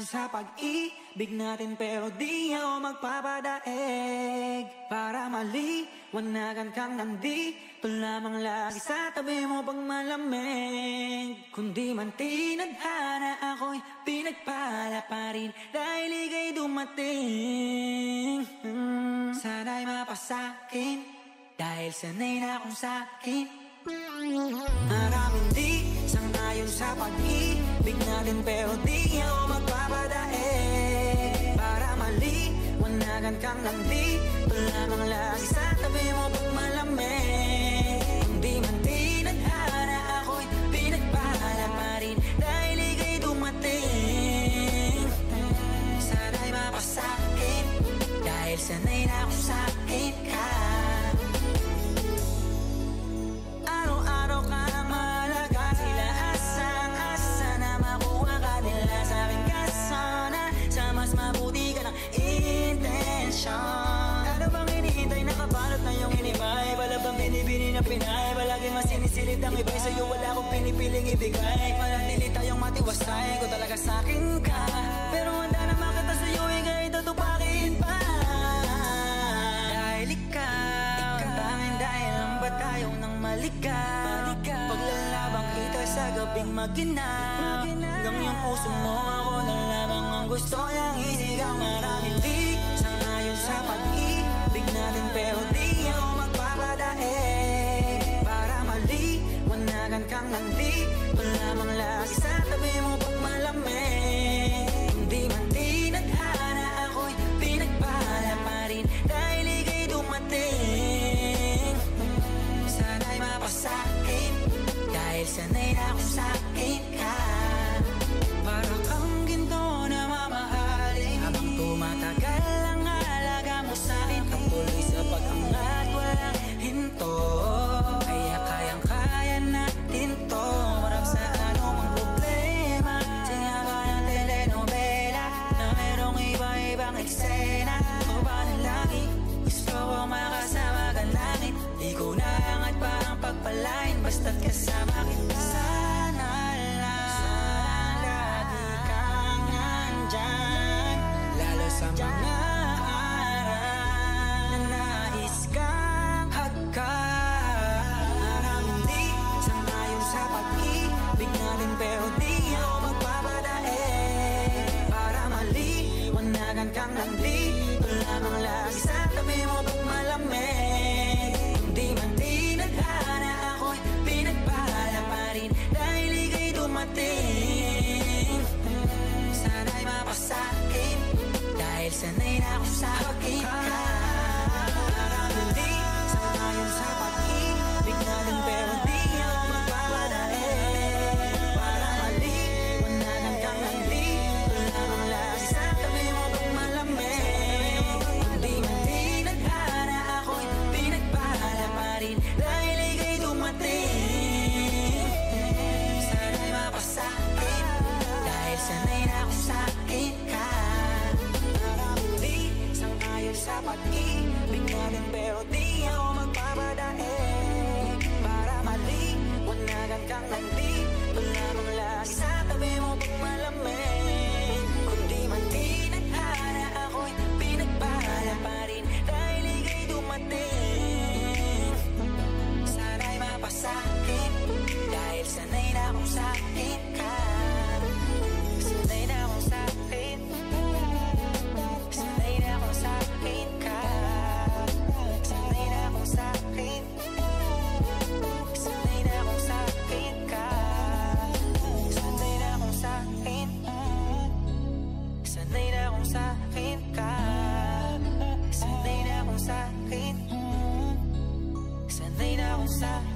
sa pag-ibig natin, pero di ako magpapadaig. Para maliwanagan kang nandito lamang lagi sa tabi mo pag malamig. Kundi man tinadhana ako'y pinagpala pa rin dahil ika'y dumating. Sana'y mapasakin dahil sanay na akong sakin. Maraming di sangayon sa pag-ibig natin, pero di ako magpapadaig. Para maliwanagan kang nandito lamang lagi sa tabi mo pag malamig. Hindi man tinadhana ako'y pinagpala pa rin dahil ika'y dumating. Sana'y mapasakin dahil sanay na akong sakin ka. Araw-araw ka ang mahalaga, sila asang-asa na makuha ka nila sa akin kasana. Sa mas mabuti ka ng intensyon. Ano bang hinihintay, nakabalot na yung hinimay? Wala bang binibini na pinay? Palagi mas sinisilid ang iba'y sa'yo, wala akong pinipiling ibigay. Manatili tayong matiwasay, ko talaga sa'kin ka. Pero handa na makita sa'yo, ika'y tutupakin pa. Dahil ikaw, tanging dahil lang ba tayo nang maligaw? Paglalabang kita sa gabing maginaw, hanggang yung puso mo ako na lamang ang gusto niyang isigaw. Maraming di sangayon sa pag-ibig natin, pero di ako magpapadaig. Para maliwanagan kang nandito lamang lagi sa tabi mo pag malamig. Hindi man tinadhana ako'y pinagpala pa rin dahil ika'y dumating. Sana'y mapasakin dahil sanay na akong sakin ka. Para kang ginto na mamahalin, habang tumatagal ang halaga mo sa'kin. Patuloy sa pag-angat, walang hinto, kaya kayang-kaya natin to. Marap sa anumang problema, sinaba ng telenovela na merong iba-ibang eksena. O ba na lagi gusto ko makasama ka langit? Di ko naangat pa ang pagpalain basta't kasama kita. Sana lang lagi kang nandyan, lalo sa mga araw na nais kang hagkan. Maraming di sangayon sa pag-ibig natin, pero di ako magpapadaig. Para maliwanagan kang nandito lamang lagi sa tabi mo pag malamig. Hindi man tinadhana ako'y pinagpala pa rin dahil ika'y dumating. Sana'y mapasakin dahil sanay na akong sakin ka. Maraming di sangayon sa pag-ibig natin, pero di ako magpapadaig. Para maliwanagan kang nandito lamang lagi sa tabi mo pag malamig. Hindi man tinadhana ako'y pinagpala pa rin dahil ika'y dumating. Sana'y mapasakin dahil sanay na akong sakin ka. Maraming di sangayon sa pag-ibig natin, pero di ako magpapadaig. Para maliwanagan kang nandito lamang lagi sa tabi mo pag malamig. Kundi man tinadhana ako'y pinagpala pa rin dahil ika'y dumating. Sana'y mapasakin dahil sanay na akong sakin ka. Sanay na akong sakin, sanay na akong sakin ka. Sanay na akong sakin, sanay na akong sakin ka. Sanay na akong sakin, sanay na akong sakin ka. Sanay na akong sakin, sanay na akong sakin.